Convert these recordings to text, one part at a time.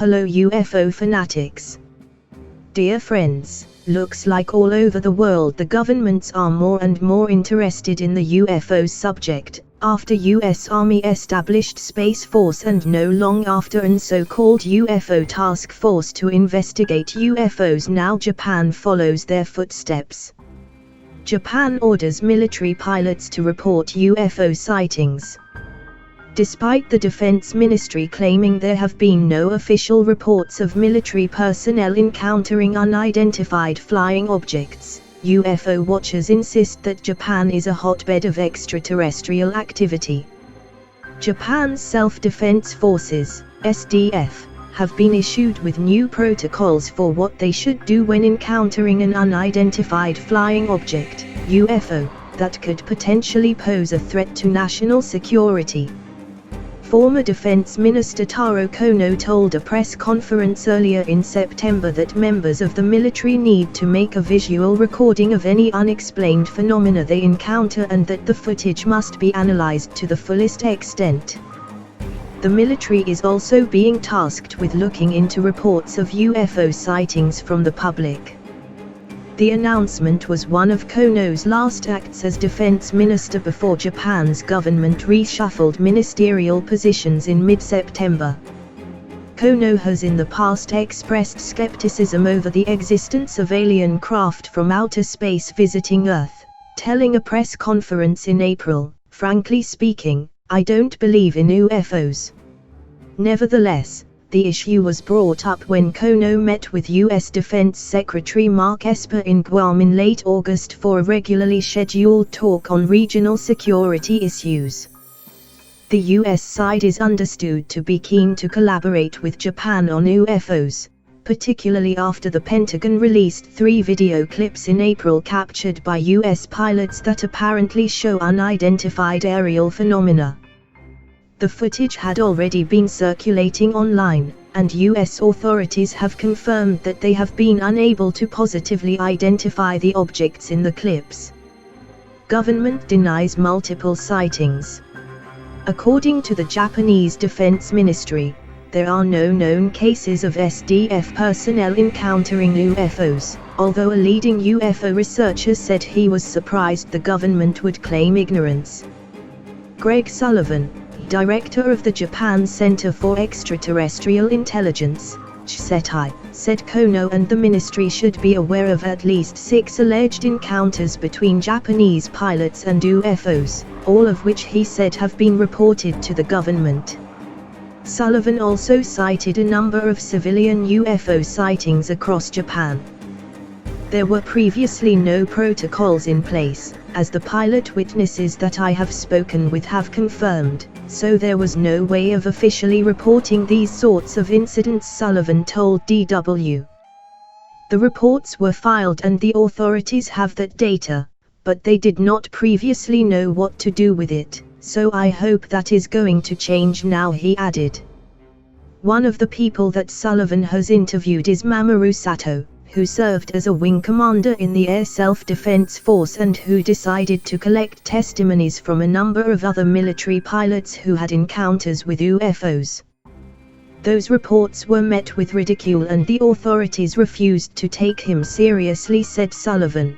Hello UFO fanatics. Dear friends, looks like all over the world the governments are more and more interested in the UFO subject, after US Army established Space Force and no long after an so-called UFO task force to investigate UFOs. Now Japan follows their footsteps. Japan orders military pilots to report UFO sightings. Despite the Defense Ministry claiming there have been no official reports of military personnel encountering unidentified flying objects, UFO watchers insist that Japan is a hotbed of extraterrestrial activity. Japan's Self-Defense Forces, SDF, have been issued with new protocols for what they should do when encountering an unidentified flying object, UFO, that could potentially pose a threat to national security. Former Defense Minister Taro Kono told a press conference earlier in September that members of the military need to make a visual recording of any unexplained phenomena they encounter and that the footage must be analyzed to the fullest extent. The military is also being tasked with looking into reports of UFO sightings from the public. The announcement was one of Kono's last acts as defense minister before Japan's government reshuffled ministerial positions in mid-September. Kono has in the past expressed skepticism over the existence of alien craft from outer space visiting Earth, telling a press conference in April, "Frankly speaking, I don't believe in UFOs." Nevertheless, the issue was brought up when Kono met with U.S. Defense Secretary Mark Esper in Guam in late August for a regularly scheduled talk on regional security issues. The U.S. side is understood to be keen to collaborate with Japan on UFOs, particularly after the Pentagon released 3 video clips in April captured by U.S. pilots that apparently show unidentified aerial phenomena. The footage had already been circulating online, and U.S. authorities have confirmed that they have been unable to positively identify the objects in the clips. Government denies multiple sightings. According to the Japanese Defense Ministry, there are no known cases of SDF personnel encountering UFOs, although a leading UFO researcher said he was surprised the government would claim ignorance. Greg Sullivan, director of the Japan Center for Extraterrestrial Intelligence, JCETI, said Kono and the ministry should be aware of at least 6 alleged encounters between Japanese pilots and UFOs, all of which he said have been reported to the government. Sullivan also cited a number of civilian UFO sightings across Japan. There were previously no protocols in place, as the pilot witnesses that I have spoken with have confirmed, so there was no way of officially reporting these sorts of incidents, Sullivan told DW. The reports were filed and the authorities have that data, but they did not previously know what to do with it, so I hope that is going to change now, he added. One of the people that Sullivan has interviewed is Mamoru Sato, who served as a wing commander in the Air Self-Defense Force and who decided to collect testimonies from a number of other military pilots who had encounters with UFOs. Those reports were met with ridicule and the authorities refused to take him seriously, said Sullivan.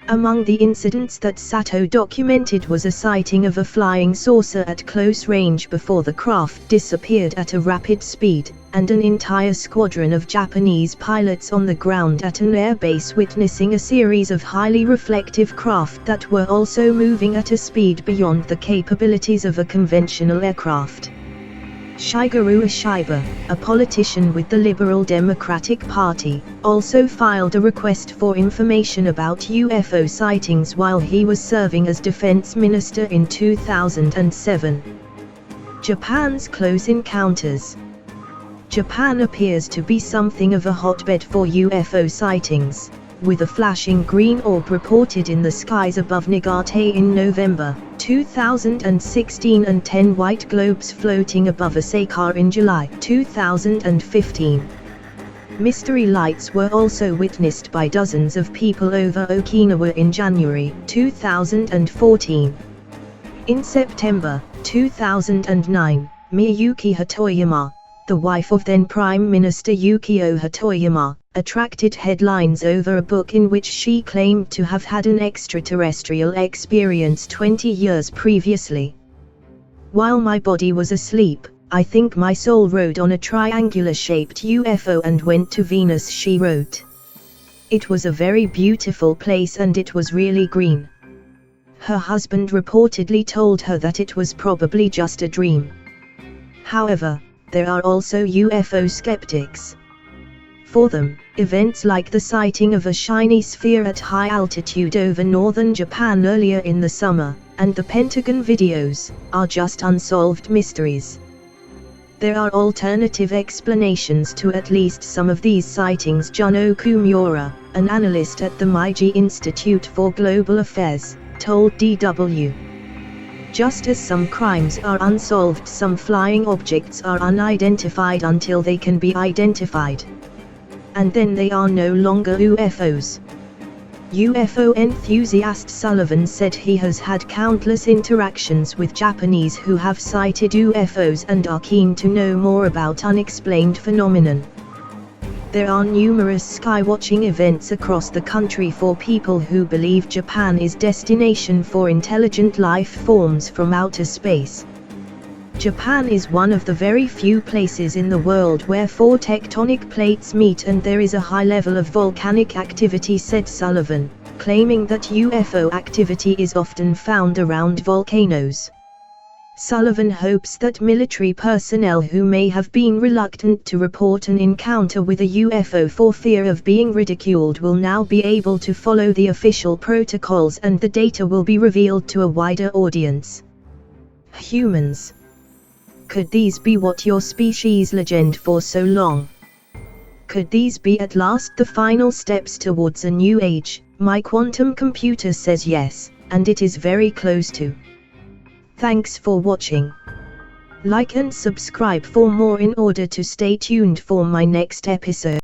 Among the incidents that Sato documented was a sighting of a flying saucer at close range before the craft disappeared at a rapid speed, and an entire squadron of Japanese pilots on the ground at an airbase witnessing a series of highly reflective craft that were also moving at a speed beyond the capabilities of a conventional aircraft. Shigeru Ishiba, a politician with the Liberal Democratic Party, also filed a request for information about UFO sightings while he was serving as defense minister in 2007. Japan's close encounters. Japan appears to be something of a hotbed for UFO sightings, with a flashing green orb reported in the skies above Niigata in November 2016 and 10 white globes floating above Osaka in July 2015. Mystery lights were also witnessed by dozens of people over Okinawa in January 2014. In September 2009, Miyuki Hatoyama, the wife of then Prime Minister Yukio Hatoyama, attracted headlines over a book in which she claimed to have had an extraterrestrial experience 20 years previously. While my body was asleep, I think my soul rode on a triangular-shaped UFO and went to Venus, she wrote. It was a very beautiful place and it was really green. Her husband reportedly told her that it was probably just a dream. However, there are also UFO skeptics. For them, events like the sighting of a shiny sphere at high altitude over northern Japan earlier in the summer, and the Pentagon videos, are just unsolved mysteries. There are alternative explanations to at least some of these sightings. Junoku Miura, an analyst at the Meiji Institute for Global Affairs, told DW. Just as some crimes are unsolved, some flying objects are unidentified until they can be identified. And then they are no longer UFOs. UFO enthusiast Sullivan said he has had countless interactions with Japanese who have sighted UFOs and are keen to know more about unexplained phenomenon. There are numerous skywatching events across the country for people who believe Japan is destination for intelligent life forms from outer space. Japan is one of the very few places in the world where 4 tectonic plates meet and there is a high level of volcanic activity, said Sullivan, claiming that UFO activity is often found around volcanoes. Sullivan hopes that military personnel who may have been reluctant to report an encounter with a UFO for fear of being ridiculed will now be able to follow the official protocols and the data will be revealed to a wider audience. Humans. Could these be what your species legend for so long? Could these be at last the final steps towards a new age? My quantum computer says yes, and it is very close to. Thanks for watching. Like and subscribe for more in order to stay tuned for my next episode.